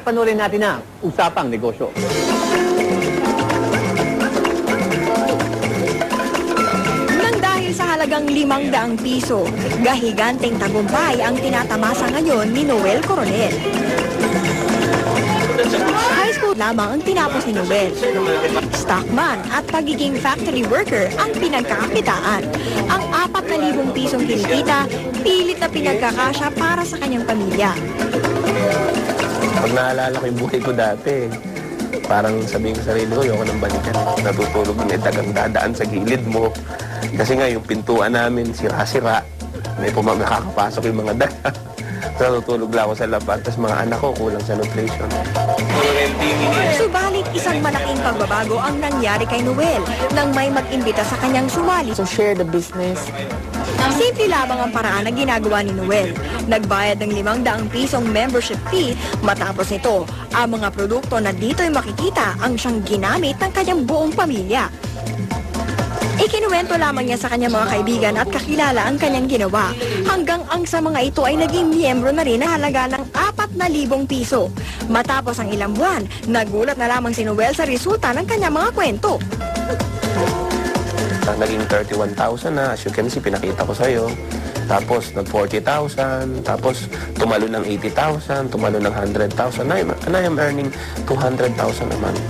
panoorin natin na Usapang Negosyo. Nang dahil sa halagang 500 piso, gahiganteng tagumpay ang tinatamasa ngayon ni Noel Coronel. High school lamang ang tinapos ni Noel. Stockman at pagiging factory worker ang pinagkakakitaan. Ang 4,000 pisong kinikita, pilit na pinagkakasya para sa kanyang pamilya. Pag naalala ko yung buhay ko dati, parang sabihin ko sa sarili ko, ayoko nang balikan. Natutulog ng dagang dadaan sa gilid mo. Kasi nga yung pintuan namin, sira-sira. May nakakapasok yung mga daga. Natutulog lang ako sa lapad, tapos mga anak ko kulang sa nutrition. Subalit isang malaking pagbabago ang nangyari kay Noel nang may mag-imbita sa kanyang sumali. So share the business. Simple lamang ang paraan na ginagawa ni Noel. Nagbayad ng 500 pisong membership fee. Matapos nito, ang mga produkto na dito'y makikita ang siyang ginamit ng kanyang buong pamilya. Ikinuwento lamang niya sa kanyang mga kaibigan at kakilala ang kanyang ginawa. Hanggang ang sa mga ito ay naging miyembro na rin na halaga ng 4,000 piso. Matapos ang ilang buwan, nagulat na lamang si Noel sa resulta ng kanyang mga kwento. Naging 31,000 na, as you can see, pinakita ko sa'yo. Tapos nag 40,000, tapos tumalo ng 80,000, tumalo ng 100,000. And I am earning 200,000 a month.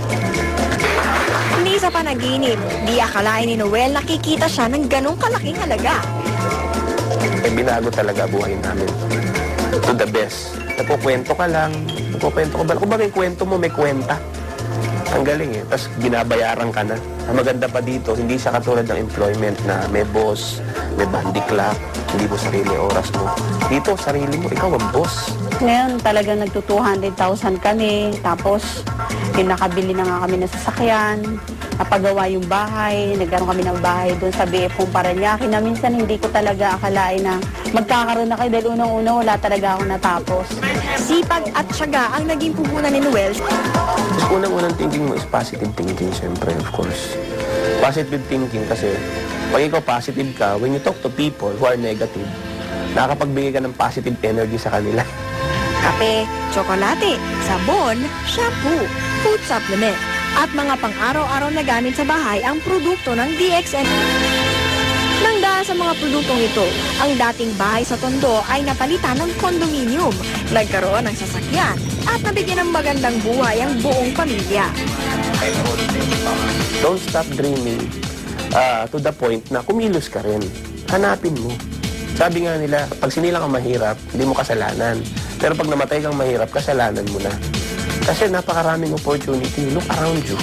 Hindi sa panaginip, di akalain ni Noel nakikita siya ng ganong kalaking halaga. Binago talaga buhay namin. To the best. Nagkukwento ka lang, nagkukwento ka ba? Kung bagay kwento mo, may kwenta. Ang galing eh. Tapos binabayaran ka na. Ang maganda pa dito, hindi siya katulad ng employment na may boss, may bandy clock, hindi mo sarili oras mo. Dito, sarili mo, ikaw ang boss. Ngayon talagang nagto 200,000 kami. Tapos nakabili na nga kami ng sasakyan. Napagawa yung bahay. Nagkaroon kami ng bahay doon sa BF Paranaque na minsan hindi ko talaga akalain na magkakaroon na kayo dahil unang-una wala talaga ako natapos. Sipag at tiyaga ang naging puhunan ni Noel. Mas unang-unang thinking mo is positive thinking, siyempre, of course. Positive thinking kasi pag ikaw positive ka, when you talk to people who are negative, nakakapagbigay ka ng positive energy sa kanila. Kape, tsokolate, sabon, shampoo, food supplement, at mga pang-araw-araw na gamit sa bahay ang produkto ng DXN. Nang dahil sa mga produktong ito, ang dating bahay sa Tondo ay napalitan ng condominium, nagkaroon ng sasakyan, at nabigyan ng magandang buhay ang buong pamilya. Don't stop dreaming to the point na kumilos ka rin. Hanapin mo. Sabi nga nila, pag sinilang kang mahirap, hindi mo kasalanan. Pero pag namatay kang mahirap, kasalanan mo na. Kasi napakaraming opportunity. Look around you.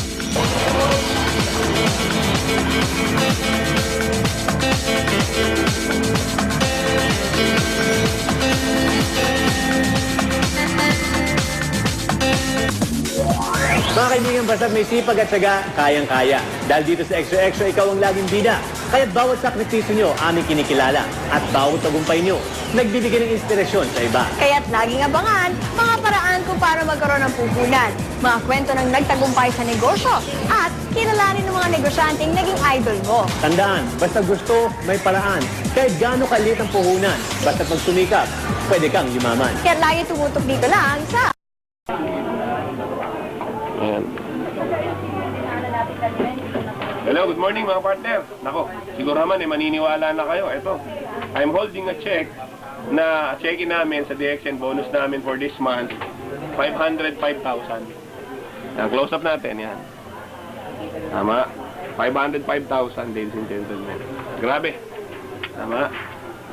Mga kaibigan, basta may sipag at syaga, kayang-kaya. Dahil dito sa Extra Extra, ikaw ang laging bida. Kaya't bawat sakripisyo nyo, aming kinikilala. At bawat tagumpay nyo, nagbibigay ng inspirasyon sa iba. Kaya't laging abangan mga paraan kung paano magkaroon ng puhunan, mga kwento ng nagtagumpay sa negosyo, at kilalanin ng mga negosyanteng naging idol mo. Tandaan, basta gusto, may paraan. Kahit gaano kaliit ang puhunan, basta pag sumikap, pwede kang yumaman. Kaya't lagi tumutok dito lang sa... Ayan. Hello, good morning mga partner. Nako, siguro naman maniniwala na kayo. Ito, I'm holding a check na check-in namin sa DXN bonus namin for this month, 505,000. Yan, close up natin, yan. Tama, 505,000, ladies and gentlemen. Grabe. Tama.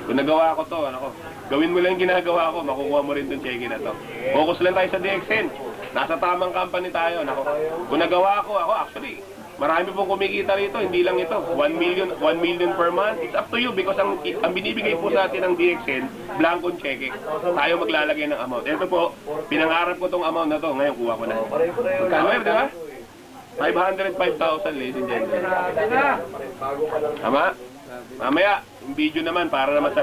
Kung nagawa ko to, nako, gawin mo lang yung ginagawa ko, makukuha mo rin itong check-in na to. Focus lang tayo sa DXN. Nasa tamang company tayo, nako. Kung nagawa ko, ako actually, marami pong kumikita rito, hindi lang ito. 1 million per month. It's up to you because ang binibigay po sa atin ng DXN, blankong checking. Tayo maglalagay ng amount. Ito po, pinangarap ko tong amount na to. Ngayon, kuha ko na. Magkano, di ba? 505,000, ladies and gentlemen. Tama? Mamaya, yung video naman, para naman sa